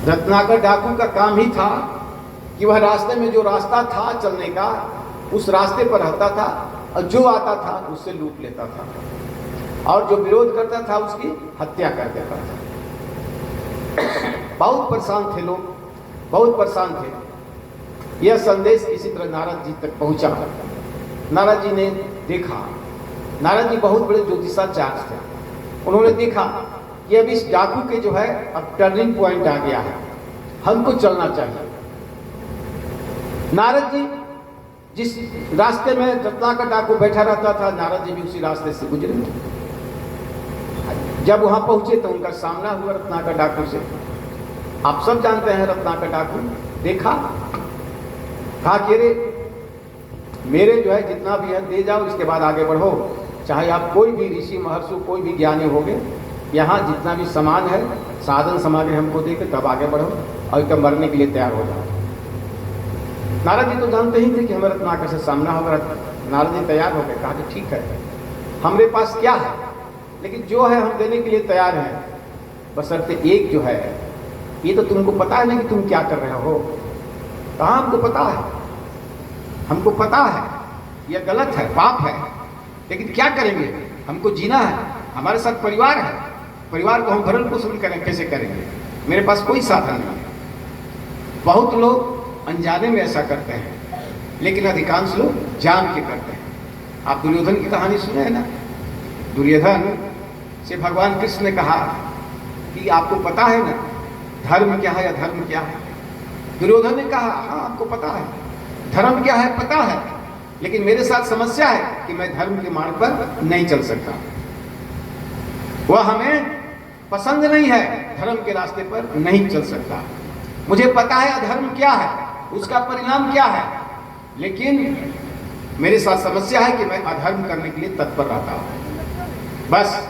रत्नाकर डाकू का काम ही था कि वह रास्ते में जो रास्ता था चलने का, उस रास्ते पर रहता था और जो आता था उससे लूट लेता था और जो विरोध करता था उसकी हत्या कर देता था। बहुत परेशान थे लोग, बहुत परेशान थे। यह संदेश इसी तरह नारद जी तक पहुंचा। नारद जी ने देखा, नारद जी बहुत बड़े ज्योतिषाचार्य थे। उन्होंने देखा कि अब इस डाकू के जो है अब टर्निंग पॉइंट आ गया है, हमको चलना चाहिए। नारद जी जिस रास्ते में रत्नाकर डाकू बैठा रहता था, नारद जी भी उसी रास्ते से गुजरे। जब वहां पहुंचे तो उनका सामना हुआ रत्नाकर डाकू से। आप सब जानते हैं रत्नाकर डाकू। देखा, कहा कि अरे मेरे जो है जितना भी है दे जाओ, इसके बाद आगे बढ़ो। चाहे आप कोई भी ऋषि महर्षि, कोई भी ज्ञानी होगे, यहाँ जितना भी सामान है, साधन सामग्री हमको दे के तब आगे बढ़ो और तब मरने के लिए तैयार हो जाओ। नारद जी तो जानते ही थे कि हमें रत्नाकर से सामना होगा। नारद जी तैयार हो गए, कहा कि ठीक है, हमारे पास क्या है, लेकिन जो है हम देने के लिए तैयार हैं, बशर्ते एक जो है, ये तो तुमको पता है ना कि तुम क्या कर रहे हो। कहाँ हमको पता है, हमको पता है यह गलत है, पाप है, लेकिन क्या करेंगे, हमको जीना है, हमारे साथ परिवार है, परिवार को हम भरण पोषण करें, कैसे करेंगे, मेरे पास कोई साधन नहीं। बहुत लोग अनजाने में ऐसा करते हैं, लेकिन अधिकांश लोग जान के करते हैं। आप दुर्योधन की कहानी सुने हैं ना। दुर्योधन से भगवान कृष्ण ने कहा कि आपको पता है ना धर्म क्या है या धर्म क्या है। दुर्योधन ने कहा हाँ आपको पता है, धर्म क्या है पता है, लेकिन मेरे साथ समस्या है कि मैं धर्म के मार्ग पर नहीं चल सकता। वह हमें पसंद नहीं है, धर्म के रास्ते पर नहीं चल सकता। मुझे पता है अधर्म क्या है, उसका परिणाम क्या है, लेकिन मेरे साथ समस्या है कि मैं अधर्म करने के लिए तत्पर रहता हूं। बस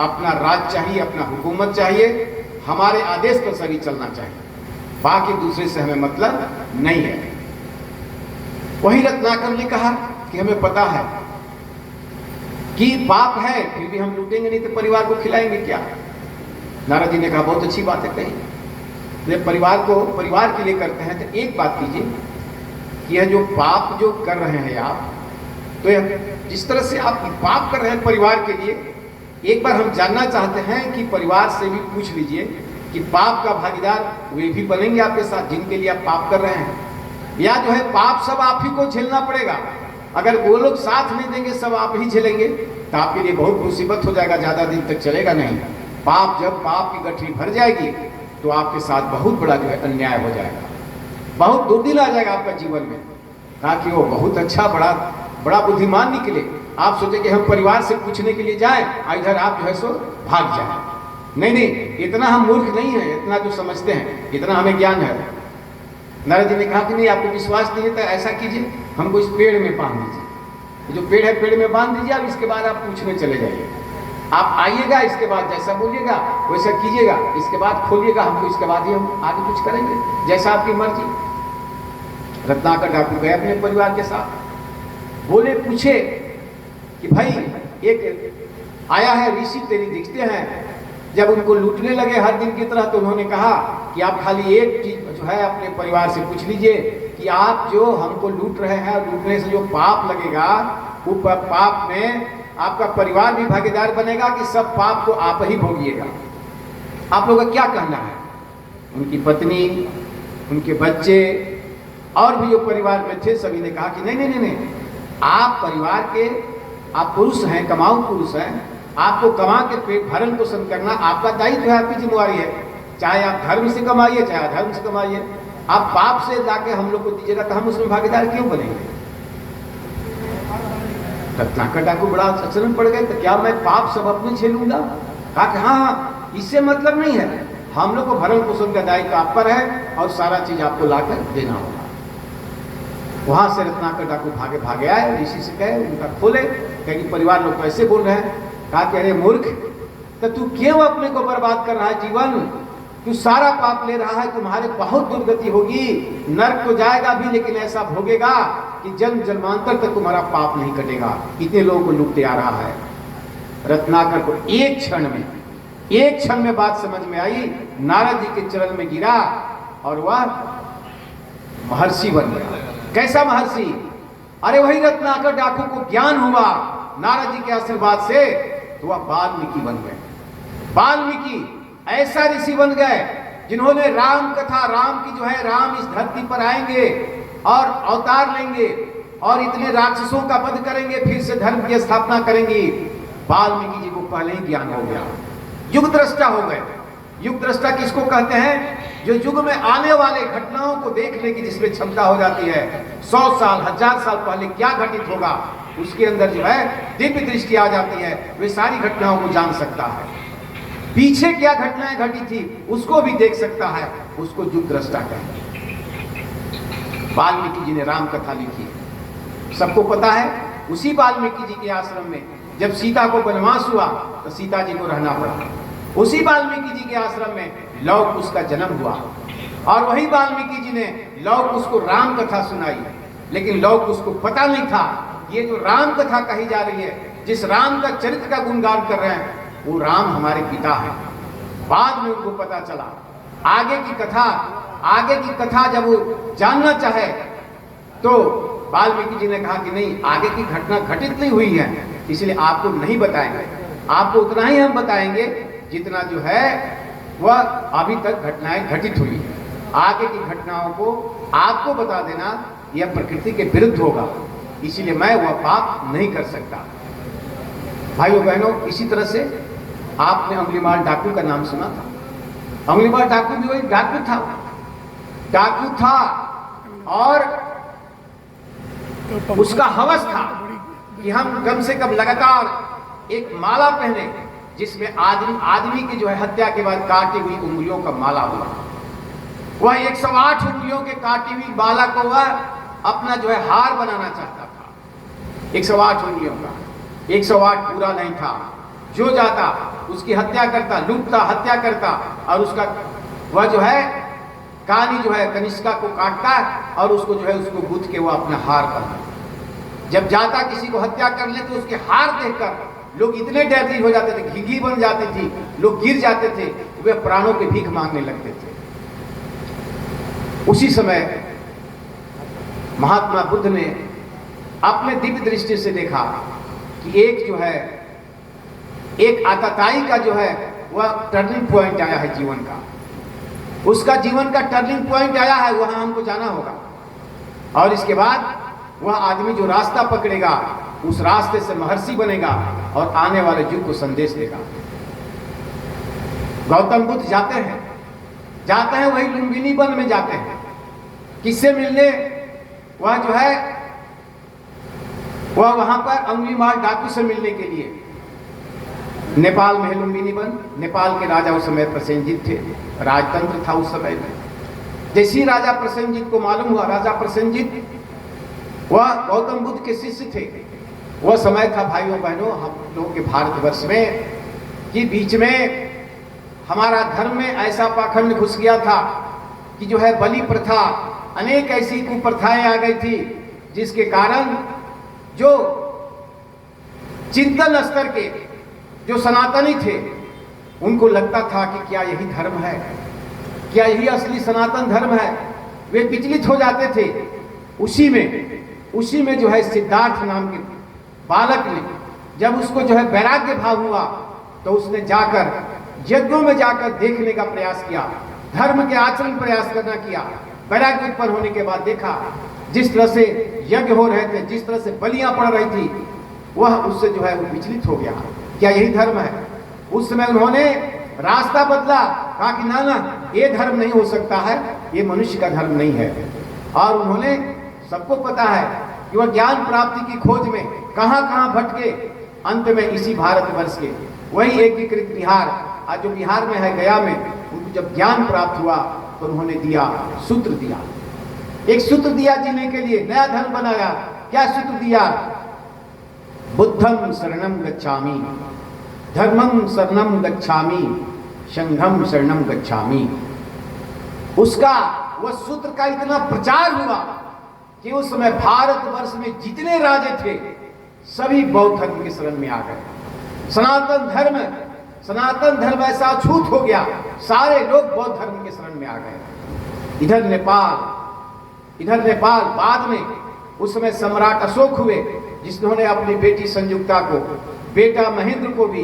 अपना राज चाहिए, अपना हुकूमत चाहिए, हमारे आदेश पर सभी चलना चाहिए, बाकी दूसरे से हमें मतलब नहीं है। वही रत्नाकर ने कहा कि हमें पता है कि पाप है, फिर भी हम लूटेंगे नहीं तो परिवार को खिलाएंगे क्या। नारद जी ने कहा बहुत अच्छी बात है कही, जब परिवार को परिवार के लिए करते हैं तो एक बात कीजिए कि यह जो पाप जो कर रहे हैं आप, तो जिस तरह से आप पाप कर रहे हैं परिवार के लिए, एक बार हम जानना चाहते हैं कि परिवार से भी पूछ लीजिए कि पाप का भागीदार वे भी बनेंगे आपके साथ जिनके लिए आप पाप कर रहे हैं, या जो है पाप सब आप ही को झेलना पड़ेगा। अगर वो लोग साथ नहीं देंगे, सब आप ही झेलेंगे, तो आपके लिए बहुत मुसीबत हो जाएगा, ज्यादा दिन तक चलेगा नहीं। पाप जब पाप की गठरी भर जाएगी तो आपके साथ बहुत बड़ा जो है अन्याय हो जाएगा, बहुत दुर्दिन आ जाएगा आपका जीवन में। कहा कि वो बहुत अच्छा बड़ा बुद्धिमान निकले। आप सोचे कि हम परिवार से पूछने के लिए जाएं, इधर आप जो है सो भाग जाए। नहीं, इतना हम मूर्ख नहीं है, इतना जो समझते हैं, इतना हमें ज्ञान है। नारद जी ने कहा कि नहीं आपको विश्वास नहीं है तो ऐसा कीजिए, हमको इस पेड़ में बांध दीजिए, जो पेड़ है पेड़ में बांध दीजिए, अब इसके बाद आप पूछने चले जाइए। आप आइएगा, इसके बाद जैसा बोलिएगा वैसा कीजिएगा, इसके बाद खोलिएगा हमको, इसके बाद ही हम आगे कुछ करेंगे, जैसा आपकी मर्जी। रत्नाकर डाकू गए अपने परिवार के साथ, बोले पूछे कि भाई एक आया है ऋषि तेरी दिखते हैं। जब उनको लूटने लगे हर दिन की तरह, तो उन्होंने कहा कि आप खाली एक चीज जो है अपने परिवार से पूछ लीजिए कि आप जो हमको लूट रहे हैं, लूटने से जो पाप लगेगा, वो पाप में आपका परिवार भी भागीदार बनेगा कि सब पाप को आप ही भोगिएगा। आप लोगों का क्या कहना है। उनकी पत्नी, उनके बच्चे और भी जो परिवार में थे, सभी ने कहा कि नहीं, आप परिवार के आप पुरुष हैं, कमाऊ पुरुष हैं, आपको कमा के पेट भरण पोषण करना आपका दायित्व है, आपकी जिम्मेवारी है। चाहे आप धर्म से कमाइए, चाहे अधर्म से कमाइए, आप पाप से लाके हम लोग को दीजिएगा तो हम उसमें भागीदार क्यों बनेंगे। रत्नाकर डाकू बड़ा आचरण पड़ गए, तो क्या मैं पाप सब अपने झेलूंगा। कहा कि हाँ, इससे मतलब नहीं है, हम लोग को भरण पोषण का दायित्व आप पर है और सारा चीज आपको लाकर देना होगा। वहां से रत्नाकर डाकू भागे आए, ऋषि से कहे, उनका खोले, कहे कि परिवार लोग कैसे बोल रहे हैं। कहा कि अरे मूर्ख, तो तू क्यों अपने को बर्बाद कर रहा है जीवन, तू सारा पाप ले रहा है, तुम्हारे बहुत दुर्गति होगी, नरक तो जाएगा भी, लेकिन ऐसा भोगेगा कि जन्म जन्मांतर तक तुम्हारा पाप नहीं कटेगा। इतने लोगों को लूटते आ रहा है। रत्नाकर को एक क्षण में एक क्षण में बात समझ में आई, नारद जी के चरण में गिरा और वह महर्षि बन गया। कैसा महर्षि? अरे वही रत्नाकर डाकू को ज्ञान हुआ नारद जी के आशीर्वाद से, तो वह वाल्मीकि बन गए। वाल्मीकि ऐसा ऋषि बन गए जिन्होंने राम कथा, राम की जो है, राम इस धरती पर आएंगे और अवतार लेंगे और इतने राक्षसों का वध करेंगे, फिर से धर्म की स्थापना करेंगे। वाल्मीकि जी को पहले ही ज्ञान हो गया, युग दृष्टा हो गए। युग दृष्टा किसको कहते हैं? जो युग में आने वाले घटनाओं को देखने की जिसमें क्षमता हो जाती है। 100 साल 1000 साल पहले क्या घटित होगा, उसके अंदर जो है दिव्य दृष्टि आ जाती है, वे सारी घटनाओं को जान सकता है। पीछे क्या घटनाएं घटी थी उसको भी देख सकता है, उसको युग दृष्टा कहते हैं। वाल्मीकि जी ने राम कथा लिखी, सबको पता है। उसी वाल्मीकि जी के आश्रम में जब सीता को वनवास हुआ तो सीता जी को रहना पड़ा। उसी वाल्मीकि जी के आश्रम में लव कुश का जन्म हुआ और वही वाल्मीकि जी ने लव कुश को राम कथा सुनाई। लेकिन लव कुश को पता नहीं था ये जो राम कथा कही जा रही है, जिस राम का चरित्र का गुणगान कर रहे हैं, वो राम हमारे पिता हैं। बाद में उनको पता चला। आगे की कथा जब वो जानना चाहे तो वाल्मीकि जी ने कहा कि नहीं, आगे की घटना घटित नहीं हुई है, इसलिए आपको नहीं बताएंगे। आपको उतना ही हम बताएंगे जितना जो है वह अभी तक घटनाएं घटित हुई। आगे की घटनाओं को आपको बता देना यह प्रकृति के विरुद्ध होगा, इसीलिए मैं वह पाप नहीं कर सकता। भाइयों बहनों, इसी तरह से आपने अंगुलीमाल डाकू का नाम सुना था। अंगुलीमाल डाकू भी वही डाकू था और उसका हवस था कि हम कम से कम लगातार एक माला पहने जिसमें आदमी की जो है हत्या के बाद काटी हुई उंगलियों का माला हुआ। वह 108 उंगलियों के काटी हुई माला को वह अपना जो है हार बनाना चाहता था। 108 उंगलियों का, 108 पूरा नहीं था। जो जाता उसकी हत्या करता, लूटता, हत्या करता और उसका वह जो है कानी जो है कनिष्का को काटता और उसको जो है उसको गूंथ के वो अपना हार पहनता। जब जाता किसी को हत्या कर ले तो उसके हार देखकर लोग इतने डरते हो जाते थे, घिघी बन जाती थी, लोग गिर जाते थे, वे प्राणों की भीख मांगने लगते थे। उसी समय महात्मा बुद्ध ने अपने दिव्य दृष्टि से देखा कि एक जो है, एक आतताई का जो है वह टर्निंग पॉइंट आया है जीवन का। उसका जीवन का टर्निंग पॉइंट आया है, वहां हमको जाना होगा। और इसके बाद वह आदमी जो रास्ता पकड़ेगा उस रास्ते से महर्षि बनेगा और आने वाले युग को संदेश देगा। गौतम बुद्ध जाते हैं वही लुम्बिनी वन में जाते हैं। किससे मिलने? वह जो है वह वहां पर अंगुलीमाल डाकू से मिलने के लिए। नेपाल में है लुम्बिनी वन। नेपाल के राजा उस समय प्रसेनजीत थे, राजतंत्र था उस समय में। जैसे राजा प्रसेनजीत को मालूम हुआ, राजा प्रसेनजीत वह गौतम बुद्ध के शिष्य थे। वह समय था भाइयों बहनों हम लोग के भारतवर्ष में कि बीच में हमारा धर्म में ऐसा पाखंड घुस गया था कि जो है बलि प्रथा, अनेक ऐसी कुप्रथाएं आ गई थी जिसके कारण जो चिंतन स्तर के जो सनातनी थे उनको लगता था कि क्या यही धर्म है, क्या यही असली सनातन धर्म है। वे विचलित हो जाते थे। उसी में जो है सिद्धार्थ नाम के बालक ने जब उसको जो है वैराग्य भाव हुआ तो उसने जाकर यज्ञों में जाकर देखने का प्रयास किया, धर्म के आचरण प्रयास करना किया। वैराग्य उत्पन्न होने के बाद देखा जिस तरह से यज्ञ हो रहे थे, जिस तरह से बलियां पड़ रही थी, वह उससे जो है वो विचलित हो गया। क्या यही धर्म है? उस समय उन्होंने रास्ता बदला, कहा कि ना ये धर्म नहीं हो सकता है, ये मनुष्य का धर्म नहीं है। और उन्होंने, सबको पता है कि वह ज्ञान प्राप्ति की खोज में कहां कहां भटके, अंत में इसी भारतवर्ष के वही एकीकृत बिहार, आज जो बिहार में है गया में, उनको जब ज्ञान प्राप्त हुआ तो उन्होंने दिया, सूत्र दिया, एक सूत्र दिया जीने के लिए, नया धर्म बनाया। क्या सूत्र दिया? बुद्धं शरणं गच्छामि, धर्मं शरणं गच्छामि, संघं शरणं गच्छामि। उसका वह सूत्र का इतना प्रचार हुआ कि उस समय भारतवर्ष में जितने राजे थे सभी बौद्ध धर्म के शरण में आ गए। सनातन धर्म सनातन धर्म ऐसा अछूत हो गया, सारे लोग बौद्ध धर्म के शरण में आ गए। इधर नेपाल बाद में उस समय सम्राट अशोक हुए, जिन्होंने अपनी बेटी संयुक्ता को, बेटा महेंद्र को भी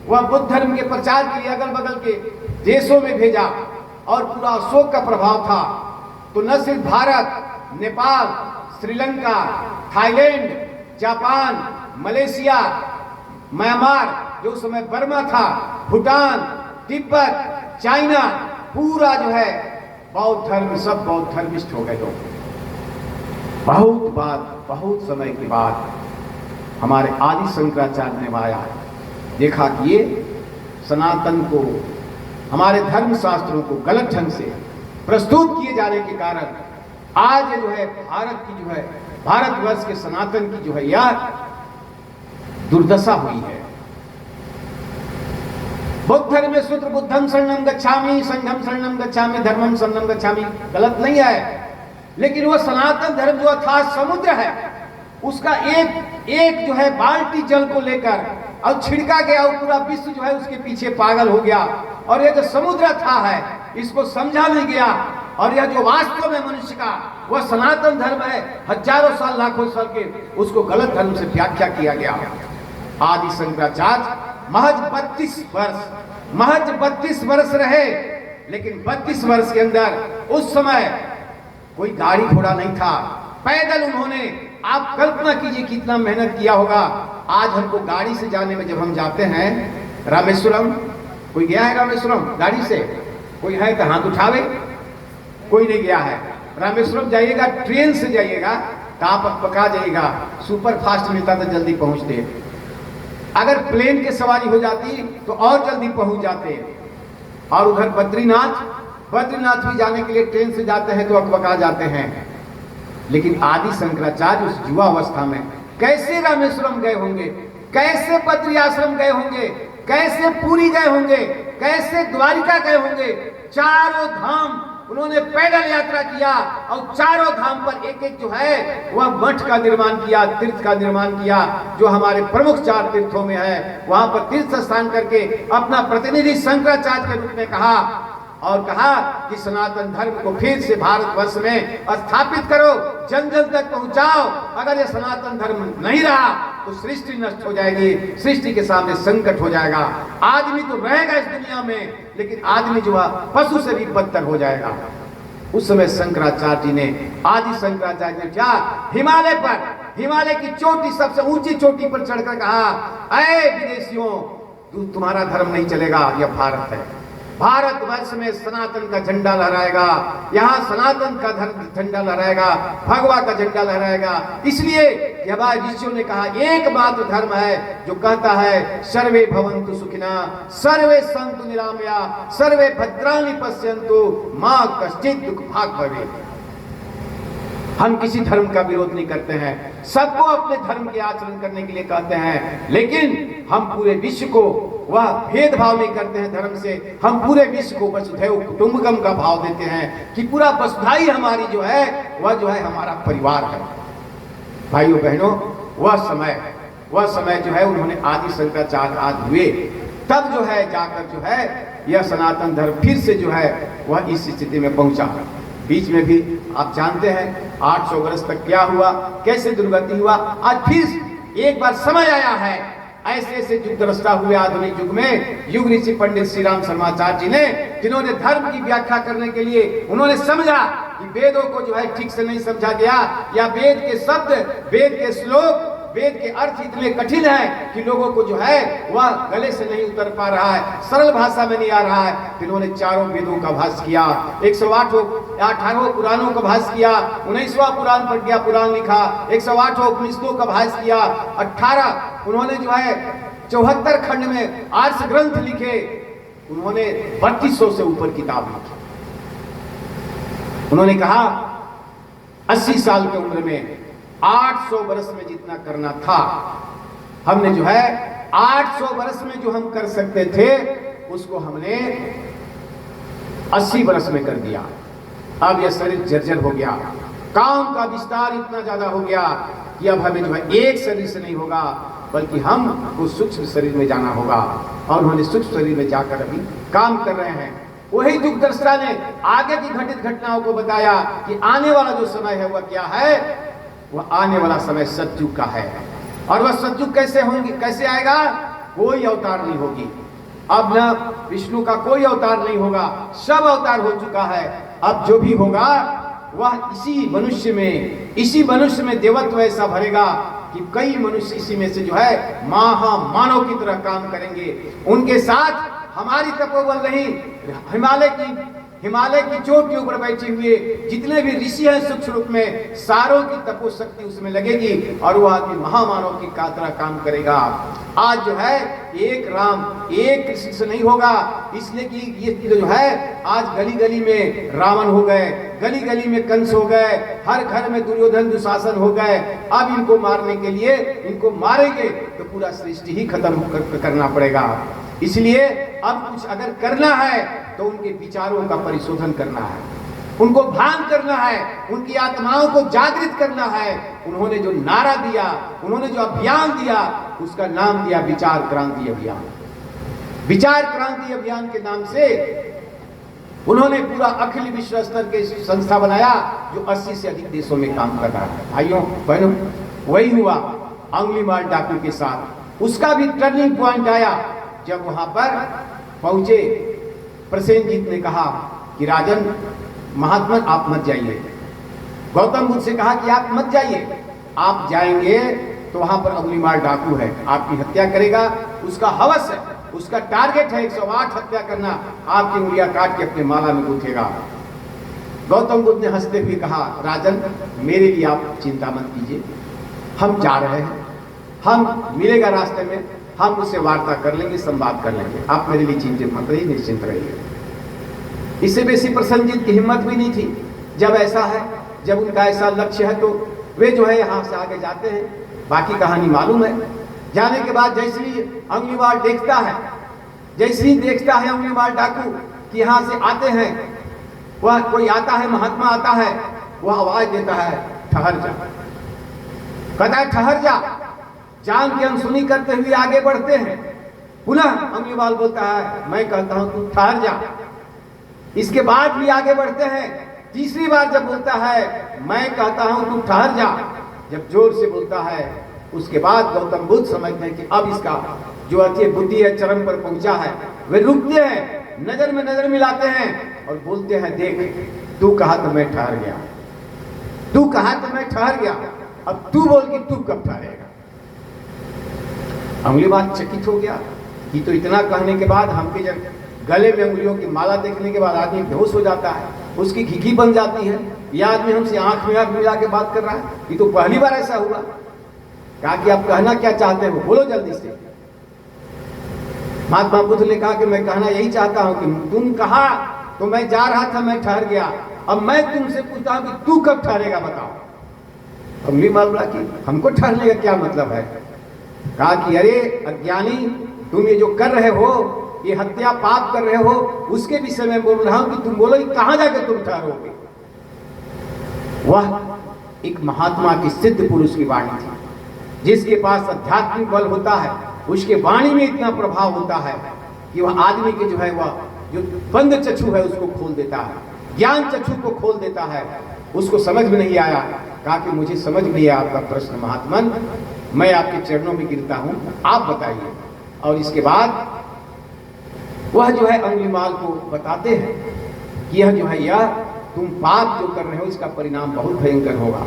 वह बुद्ध धर्म के प्रचार के लिए अगल बगल के देशों में भेजा, और पूरा अशोक का प्रभाव था। तो न सिर्फ Bharat, Nepal, Sri Lanka, Thailand, Japan, Malaysia, Myanmar जो उस समय बर्मा था, भूटान, तिब्बत, चाइना, पूरा जो है बौद्ध धर्म, सब बौद्ध धर्मिष्ठ हो गए लोग। बहुत समय के बाद हमारे आदि शंकराचार्य ने आया, देखा कि ये सनातन को, हमारे धर्म शास्त्रों को गलत ढंग से प्रस्तुत किए जाने के कारण आज जो है भारत की जो है, भारतवर्ष के सनातन की जो है यह दुर्दशा हुई है। बुद्ध धर्म में सूत्र बुद्धम शरणम गच्छामि, संघम शरणम गच्छामि, धर्मम शरणम गच्छामि गलत नहीं है, लेकिन वो सनातन धर्म जो अथाह समुद्र है, उसका एक जो है बाल्टी जल को लेकर और छिड़का गया, और पूरा विश्व जो है उसके पीछे पागल हो गया। और ये जो समुद्र था है, इसको समझा नहीं गया, और यह जो वास्तव में मनुष्य का वह सनातन धर्म है, हजारों साल लाखों साल के, उसको गलत धर्म से व्याख्या किया गया। आदि शंकराचार्य महज 32 वर्ष रहे, लेकिन 32 वर्ष के अंदर उस समय कोई गाड़ी घोड़ा नहीं था, पैदल उन्होंने, आप कल्पना कीजिए कितना मेहनत किया होगा। आज हमको गाड़ी से जाने में, जब हम जाते हैं रामेश्वरम, कोई गया है रामेश्वरम गाड़ी से? कोई है तो हाथ उठावे। कोई नहीं गया है। रामेश्वरम जाइएगा, ट्रेन से जाइएगा तो आप पका जाइएगा, सुपर फास्ट मिलता तो जल्दी पहुंचते, अगर प्लेन की सवारी हो जाती तो और जल्दी पहुंच जाते। और उधर बद्रीनाथ भी जाने के लिए ट्रेन से जाते हैं तो अकबका जाते हैं। लेकिन आदि शंकराचार्य उस युवा अवस्था में कैसे रामेश्वरम गए होंगे, कैसे बद्री आश्रम गए होंगे, कैसे पुरी गए होंगे, कैसे द्वारिका गए होंगे। चारों धाम उन्होंने पैदल यात्रा किया, और चारों धाम पर एक एक जो है वह मठ का निर्माण किया, तीर्थ का निर्माण किया, जो हमारे प्रमुख 4 तीर्थों में है। वहां पर तीर्थ स्थान करके अपना प्रतिनिधि शंकराचार्य के रूप में कहा, और कहा कि सनातन धर्म को फिर से भारतवर्ष में स्थापित करो, जन जन तक पहुंचाओ। अगर ये सनातन धर्म नहीं रहा तो सृष्टि नष्ट हो जाएगी, सृष्टि के सामने संकट हो जाएगा। आदमी तो रहेगा इस दुनिया में, लेकिन आदमी जो है पशु से भी बदतर हो जाएगा। उस समय शंकराचार्य जी ने, आदि शंकराचार्य ने क्या, हिमालय की चोटी, सबसे ऊंची चोटी पर चढ़कर कहा, अरे विदेशियों, तुम्हारा धर्म नहीं चलेगा, यह भारत है। भारतवर्ष में सनातन का झंडा लहराएगा, यहाँ सनातन का झंडा लहराएगा, भगवा का झंडा लहराएगा। इसलिए यह ऋषियों ने कहा, एकमात्र धर्म है जो कहता है सर्वे भवन्तु सुखिना, सर्वे सन्तु निरामया, सर्वे भद्राणि पश्यन्तु, मां कश्चित् दुःख भाग् भवेत्। हम किसी धर्म का विरोध नहीं करते हैं, सबको अपने धर्म के आचरण करने के लिए कहते हैं, लेकिन हम पूरे विश्व को वह भेदभाव नहीं करते हैं धर्म से। हम पूरे विश्व को वसुधैव कुटुंबकम का भाव देते हैं कि पूरा वसुधाई हमारी जो है वह जो है हमारा परिवार है। भाइयों बहनों, वह समय जो है उन्होंने आदि शंकराचार्य आज हुए, तब जो है जाकर जो है यह सनातन धर्म फिर से जो है वह इस स्थिति में पहुंचा। बीच में भी आप जानते हैं 800 वर्ष तक क्या हुआ, कैसे दुर्गति हुआ। आज फिर एक बार समय आया है, ऐसे ऐसे युग दृष्टा हुए आधुनिक युग में, युग ऋषि पंडित श्री राम शर्माचार्य जी ने, जिन्होंने धर्म की व्याख्या करने के लिए उन्होंने समझा कि वेदों को जो है ठीक से नहीं समझा गया, या वेद के शब्द, वेद के श्लोक, वेद के अर्थ इतने कठिन है कि लोगों को जो है वह गले से नहीं उतर पा रहा है, सरल भाषा में नहीं आ रहा है। फिर उन्होंने चारों वेदों का भाष्य किया, 118 पुराणों का भाष्य किया, 19वां पुराण प्रज्ञा पुराण लिखा, 108 उपनिषदों का भाष्य किया, 18 उन्होंने जो है 74 खंड में आर्ष ग्रंथ लिखे, उन्होंने 3200 से ऊपर किताब लिखी। उन्होंने कहा 80 साल की उम्र में 800 वर्ष में जितना करना था, हमने जो है 800 वर्ष में जो हम कर सकते थे उसको हमने 80 वर्ष में कर दिया। अब यह शरीर जर्जर हो गया, काम का विस्तार इतना ज्यादा हो गया कि अब हमें जो है एक शरीर से नहीं होगा, बल्कि हमको सूक्ष्म शरीर में जाना होगा। और उन्होंने सूक्ष्म शरीर में जाकर अभी काम कर रहे हैं। वही दुखदर्शिता ने आगे की घटित घटनाओं को बताया कि आने वाला जो समय है वह क्या है। वह आने वाला समय सतयुग का है। और वह सतयुग कैसे होंगे, कैसे आएगा? कोई अवतार नहीं होगी। अब न विष्णु का कोई अवतार नहीं होगा, सब अवतार हो चुका है। अब जो भी होगा वह इसी मनुष्य में देवत्व ऐसा भरेगा कि कई मनुष्य इसी में से जो है महामानव की तरह काम करेंगे। उनके साथ हमारी तपोबल नहीं, हिमालय की चोट के ऊपर बैठे हुए जितने भी ऋषि हैं सूक्ष्म रूप में, सारों की तपोशक्ति उसमें लगेगी और वह आदमी महामानव की तरह काम करेगा। आज जो है एक राम एक कृष्ण से नहीं होगा, इसलिए कि ये जो है आज गली गली में रावण हो गए, गली गली में कंस हो गए, हर घर में दुर्योधन दुशासन हो गए। अब इनको मारने के लिए, इनको मारेंगे तो पूरा सृष्टि ही खत्म करना पड़ेगा। इसलिए अब कुछ अगर करना है तो उनके विचारों का परिशोधन करना है, उनको भान करना है, उनकी आत्माओं को जागृत करना है। उन्होंने जो नारा दिया, उन्होंने जो अभियान दिया, उसका नाम दिया विचार क्रांति अभियान। विचार क्रांति अभियान के नाम से उन्होंने पूरा अखिल विश्व स्तर के संस्था बनाया जो 80 से अधिक देशों में काम कर रहा है। भाइयों बहनों, वही हुआ अंगुलीमाल डाकू के साथ। उसका भी टर्निंग पॉइंट आया जब वहां पर पहुंचे। प्रसेनजीत ने कहा कि राजन महात्मन आप मत जाइए। गौतम बुद्ध से कहा कि आप मत जाइए, आप जाएंगे तो वहां पर अंगुलीमाल डाकू है, आपकी हत्या करेगा, उसका हवस है, उसका टारगेट है 108 हत्या करना, आपकी उंगलियां काट के अपने माला में गूंथेगा। गौतम बुद्ध ने हंसते हुए कहा, राजन मेरे लिए आप चिंता मत कीजिए, हम जा रहे हैं, हम मिलेगा रास्ते में, हम उससे वार्ता कर लेंगे, संवाद कर लेंगे, आप मेरे लिए चिंतित मत रहिए, निश्चिंत रहिए। इससे बेसी प्रसन्नजीत की हिम्मत भी नहीं थी। जब ऐसा है, जब उनका ऐसा लक्ष्य है तो वे जो है यहाँ से आगे जाते हैं। बाकी कहानी मालूम है। जाने के बाद जैसे ही अंगुलीमाल देखता है, जैसे ही देखता है अंगुलीमाल डाकू कि यहाँ से आते हैं, वह कोई आता है, महात्मा आता है, वह आवाज देता है ठहर जा, कहता है ठहर जा। जान की अनसुनी करते हुए आगे बढ़ते हैं। पुनः अंगुलीमाल बोलता है मैं कहता हूं तू ठहर जा। इसके बाद भी आगे बढ़ते हैं। तीसरी बार जब बोलता है मैं कहता हूं तू ठहर जा, जब जोर से बोलता है, उसके बाद गौतम बुद्ध समझते हैं कि अब इसका जो अति बुद्धि है चरम पर पहुंचा है। वे रुकते हैं, नजर में नजर मिलाते हैं और बोलते हैं देख तू कहा तो मैं ठहर गया, तू कहा तो मैं ठहर गया, अब तू बोल कि तू कब ठहरेगा। अंगुलीमाल चकित हो गया कि तो इतना कहने के बाद हमके जब गले में अंगुलियों की माला देखने के बाद आदमी बेहोश हो जाता है, उसकी घिघी बन जाती है। यह आदमी हमसे आंख में आंख मिला के बात कर रहा है, ये तो पहली बार ऐसा हुआ। कहा कि आप कहना क्या चाहते हो, बोलो जल्दी से। महात्मा बुद्ध ने कहा कि मैं कहना यही चाहता हूं कि तुम कहा तो मैं जा रहा था, मैं ठहर गया, अब मैं तुमसे पूछता हूं कि तू कब ठहरेगा बताओ। अंगुलीमाल बोला कि हमको ठहरने का क्या मतलब है। कहा कि अरे अज्ञानी, तुम ये जो कर रहे हो, ये हत्या पाप कर रहे हो, उसके विषय में बोल रहा हूं कि तुम बोलो कहां जाकर तुम ठहरोगे। वह एक महात्मा की सिद्ध पुरुष की वाणी थी, जिसके पास आध्यात्मिक बल होता है, उसके वाणी में इतना प्रभाव होता है कि वह आदमी के जो है वह जो बंद चक्षु है उसको खोल देता है, ज्ञान चक्षु को खोल देता है। उसको समझ में नहीं आया। कहा कि मुझे समझ में आया आपका प्रश्न महात्मन, मैं आपके चरणों में गिरता हूं, आप बताइए। और इसके बाद वह जो है अंगुलीमाल को बताते हैं कि यह जो है यह तुम पाप जो कर रहे हो इसका परिणाम बहुत भयंकर होगा।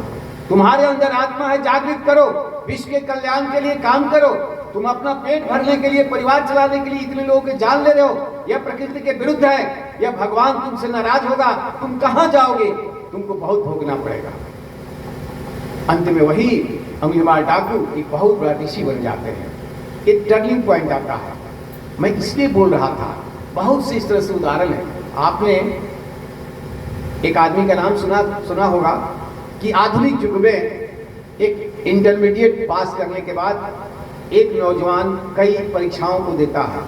तुम्हारे अंदर आत्मा है, जागृत करो, विश्व के कल्याण के लिए काम करो। तुम अपना पेट भरने के लिए, परिवार चलाने के लिए इतने लोगों के जान ले रहे हो, यह प्रकृति के विरुद्ध है, यह भगवान तुमसे नाराज होगा, तुम कहां जाओगे, तुमको बहुत भोगना पड़ेगा। अंत में वही अंगुलीमाल डाकू एक बहुत बड़ा ऋषि बन जाते हैं। एक टर्निंग पॉइंट आता है। मैं इसलिए बोल रहा था, बहुत से इस तरह से उदाहरण है। आपने एक आदमी का नाम सुना होगा कि आधुनिक युग में एक इंटरमीडिएट पास करने के बाद एक नौजवान कई परीक्षाओं को देता है,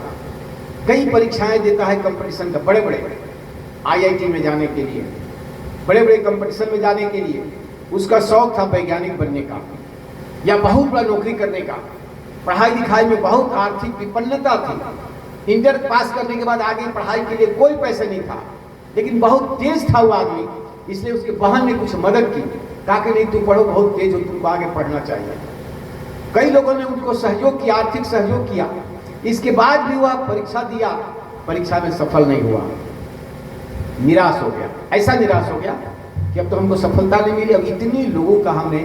कई परीक्षाएं देता है कंपटीशन का, बड़े बड़े IIT में जाने के लिए, बड़े बड़े कंपटीशन में जाने के लिए। उसका शौक था वैज्ञानिक बनने का या बहुत बड़ा नौकरी करने का। पढ़ाई लिखाई में बहुत आर्थिक विपन्नता थी। इंटर पास करने के बाद आगे पढ़ाई के लिए कोई पैसे नहीं था, लेकिन बहुत तेज था वो आदमी, इसलिए उसके बहन ने कुछ मदद की, कहा कि नहीं तू पढ़ो, बहुत तेज हो, तुमको आगे पढ़ना चाहिए। कई लोगों ने उनको सहयोग किया, आर्थिक सहयोग किया। इसके बाद भी वह परीक्षा दिया, परीक्षा में सफल नहीं हुआ, निराश हो गया। ऐसा निराश हो गया कि अब तो हमको सफलता नहीं मिली, अब इतने लोगों का हमने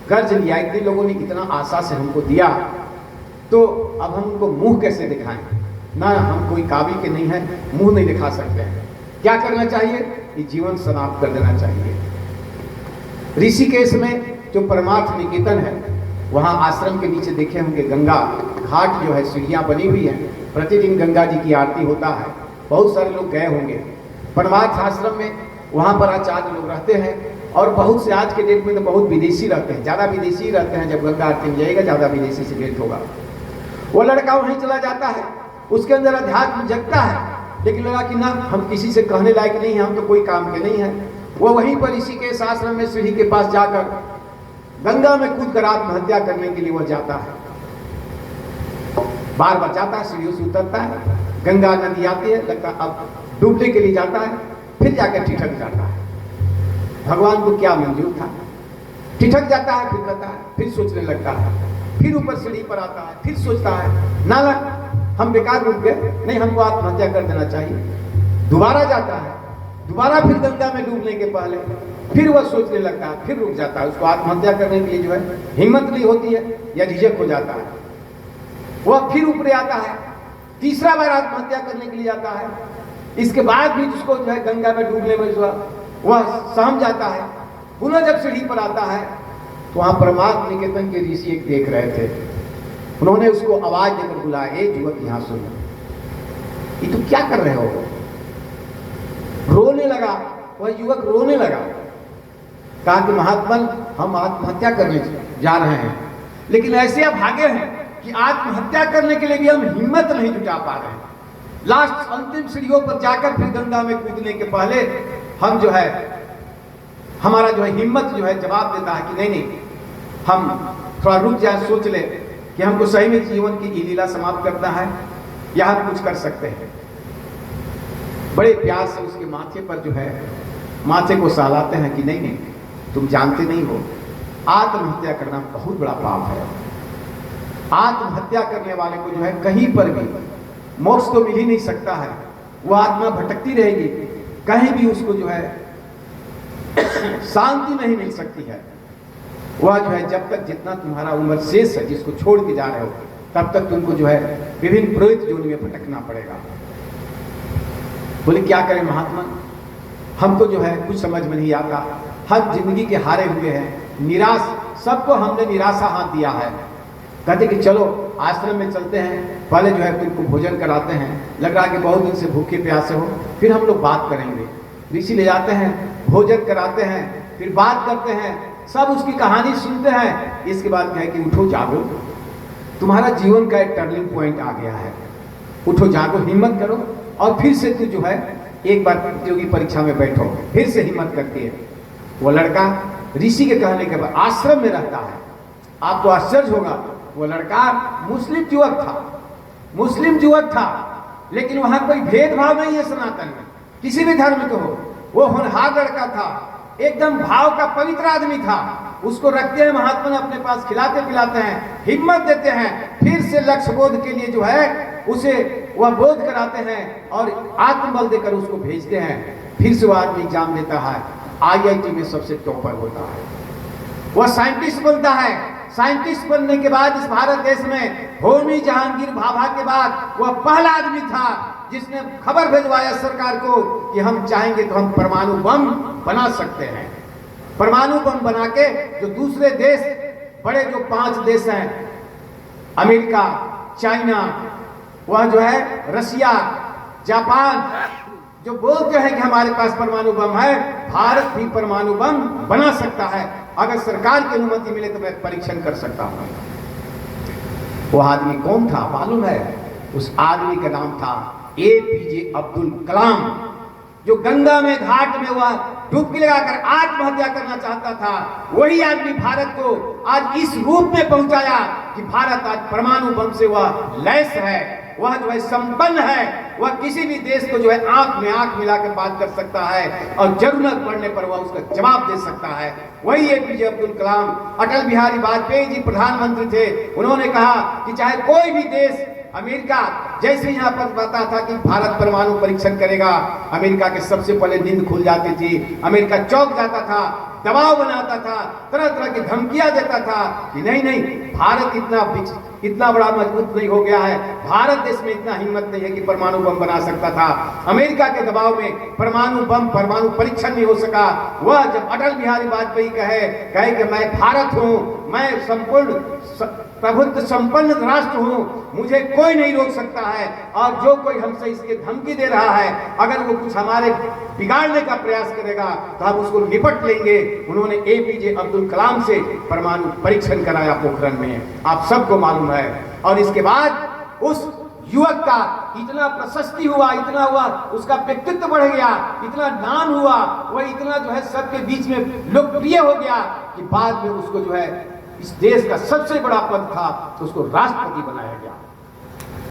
कर्ज लिया, इतने लोगों ने इतना आशा से हमको दिया, तो अब हम उनको मुंह कैसे दिखाएं? ना हम कोई काबिल के नहीं है, मुंह नहीं दिखा सकते हैं। क्या करना चाहिए? ये जीवन समाप्त कर देना चाहिए। ऋषिकेश में जो परमार्थ निकेतन है, वहाँ आश्रम के नीचे देखे होंगे गंगा घाट जो है, सीढ़ियाँ बनी हुई है, प्रतिदिन गंगा जी की आरती होता है। बहुत सारे लोग गए होंगे परमार्थ आश्रम में, वहाँ पर आचार्य लोग रहते हैं, और बहुत से आज के डेट में तो बहुत विदेशी रहते हैं, ज़्यादा विदेशी रहते हैं। जब गंगा आरती में जाएगा ज़्यादा विदेशी से भेंट होगा। वो लड़का वहीं चला जाता है, उसके अंदर अध्यात्म जगता है, लेकिन लगा कि ना हम किसी से कहने लायक नहीं है, हम तो कोई काम के नहीं है। वो वहीं पर ऋषिकेश आश्रम में सीढ़ी के पास जाकर गंगा में कूद कर आत्महत्या करने के लिए वह जाता है। बार बार जाता है, सीढ़ियों से उतरता है, गंगा नदी आती है, लगता अब डूबने के लिए जाता है, फिर जाकर ठिठक जाता है। भगवान को क्या मंजूर था? ठिठक जाता है, फिर कहता है, फिर सोचने लगता है, फिर ऊपर सीढ़ी पर आता है, फिर सोचता है ना हम बेकार रुक गए, नहीं हमको आत्महत्या कर देना चाहिए। दोबारा जाता है, दोबारा फिर गंगा में डूबने के पहले फिर वह सोचने लगता है, फिर रुक जाता है। उसको आत्महत्या करने के लिए जो है हिम्मत नहीं होती है या झिझक हो जाता है। वह फिर ऊपर आता है, तीसरा बार आत्महत्या करने के लिए जाता है। इसके बाद भी उसको जो है गंगा में डूबने में जो वह सहम जाता है। पुनः जब सीढ़ी पर आता है तो वहाँ परमार्थ निकेतन के ऋषि एक देख रहे थे। उन्होंने उसको आवाज देकर बुलाया, ए युवक यहाँ सुनो, ये तुम क्या कर रहे हो? रोने लगा, वह युवक रोने लगा। कहा कि महात्मन हम आत्महत्या करने जा रहे हैं, लेकिन ऐसे आप भागे हैं कि आत्महत्या करने के लिए भी हम हिम्मत नहीं जुटा पा रहे हैं। लास्ट अंतिम सीढ़ियों पर जाकर फिर गंगा में कूदने के पहले हम जो है हमारा जो है हिम्मत जो है जवाब देता है कि नहीं नहीं, हम थोड़ा रुक जाए, सोच ले कि हमको सही में जीवन की लीला समाप्त करना है या हम कुछ कर सकते हैं। बड़े प्यार से उसके माथे पर जो है माथे को सहलाते हैं कि नहीं नहीं, तुम जानते नहीं हो, आत्महत्या करना बहुत बड़ा पाप है। आत्महत्या करने वाले को जो है कहीं पर भी मोक्ष तो मिल ही नहीं सकता है, वो आत्मा भटकती रहेगी, कहीं भी उसको जो है शांति नहीं मिल सकती है। वह जो है जब तक जितना तुम्हारा उम्र शेष है, जिसको छोड़ के जा रहे हो, तब तक तुमको जो है विभिन्न प्रेत जोनि में भटकना पड़ेगा। बोले क्या करें महात्मा, हमको जो है कुछ समझ में नहीं आता, हम जिंदगी के हारे हुए हैं, निराश, सबको हमने निराशा हाथ दिया है। कहते कि चलो आश्रम में चलते हैं, पहले जो है तुमको भोजन कराते हैं, लग रहा है कि बहुत दिन से भूखे प्यासे हो, फिर हम लोग बात करेंगे। ऋषि ले जाते हैं, भोजन कराते हैं, फिर बात करते हैं, सब उसकी कहानी सुनते हैं। इसके बाद क्या है कि उठो जागो, तुम्हारा जीवन का एक टर्निंग पॉइंट आ गया है, उठो जागो, हिम्मत करो और फिर से तू जो है एक बार प्रतियोगी परीक्षा में बैठो। फिर से हिम्मत करती है। वो लड़का ऋषि के कहने के बाद आश्रम में रहता है। आपको आश्चर्य होगा, वो लड़का मुस्लिम युवक था, मुस्लिम युवक था, लेकिन वहां कोई भेदभाव नहीं है सनातन में, किसी भी धर्म को हो। वो होनहार लड़का था, एकदम भाव का पवित्र आदमी था। उसको रखते हैं महात्मा अपने पास, खिलाते पिलाते हैं, हिम्मत देते हैं, फिर से लक्ष्य बोध के लिए जो है उसे वह बोध कराते हैं और आत्मबल देकर उसको भेजते हैं। फिर से वह आदमी एग्जाम देता है, IIT में सबसे टॉपर होता है, वह साइंटिस्ट बनता है। साइंटिस्ट बनने के बाद इस भारत देश में होमी जहांगीर भाभा के बाद वह पहला आदमी था जिसने खबर भेजवाया सरकार को कि हम चाहेंगे तो हम परमाणु बम बना सकते हैं। परमाणु बम बना के जो दूसरे देश, बड़े जो 5 देश हैं, अमेरिका, चाइना, वह जो है रसिया, जापान, जो बोलते हैं कि हमारे पास परमाणु बम है, भारत भी परमाणु बम बना सकता है। अगर सरकार की अनुमति मिले तो मैं परीक्षण कर सकता हूं। वो आदमी कौन था मालूम है? उस आदमी का नाम था APJ अब्दुल कलाम। जो गंगा में घाट में वह डुबकी लगाकर आत्महत्या करना चाहता था, वही आदमी भारत को आज इस रूप में पहुंचाया कि भारत आज परमाणु बम से वह लैस है, वह जो है संपन्न है, वह किसी भी देश को जो है आंख में आंख मिलाकर बात कर सकता है और जरूरत पड़ने पर वह उसका जवाब दे सकता है। वही एपीजे अब्दुल कलाम, अटल बिहारी वाजपेयी जी प्रधानमंत्री थे, उन्होंने कहा कि चाहे कोई भी देश, अमेरिका जैसे यहाँ पर बताता था कि भारत परमाणु परीक्षण करेगा, अमेरिका के सबसे पहले नींद खुल जाती थी, अमेरिका चौंक जाता था, दबाव बनाता था, तरह तरह की धमकियां देता था कि नहीं नहीं, भारत इतना बड़ा मजबूत नहीं हो गया है, भारत देश में इतना हिम्मत नहीं है कि परमाणु बम बना सकता था। अमेरिका के दबाव में परमाणु परीक्षण नहीं हो सका। वह जब अटल बिहारी वाजपेयी कहे कि मैं भारत हूं, मैं संपूर्ण प्रभुत्व संपन्न राष्ट्र हूं, मुझे कोई नहीं रोक सकता है, और जो कोई हमसे इसके धमकी दे रहा है, अगर वो कुछ हमारे बिगाड़ने का प्रयास करेगा तो हम उसको निपट लेंगे। उन्होंने एपीजे अब्दुल कलाम से परमाणु परीक्षण कराया पोखरण में, आप सबको मालूम है। और इसके बाद उस युवक का इतना प्रशस्ति हुआ, इतना हुआ, उसका व्यक्तित्व बढ़ गया, इतना नाम हुआ, वह इतना जो है सबके बीच में लोकप्रिय हो गया कि बाद में उसको जो है इस देश का सबसे बड़ा पद था तो उसको राष्ट्रपति बनाया गया।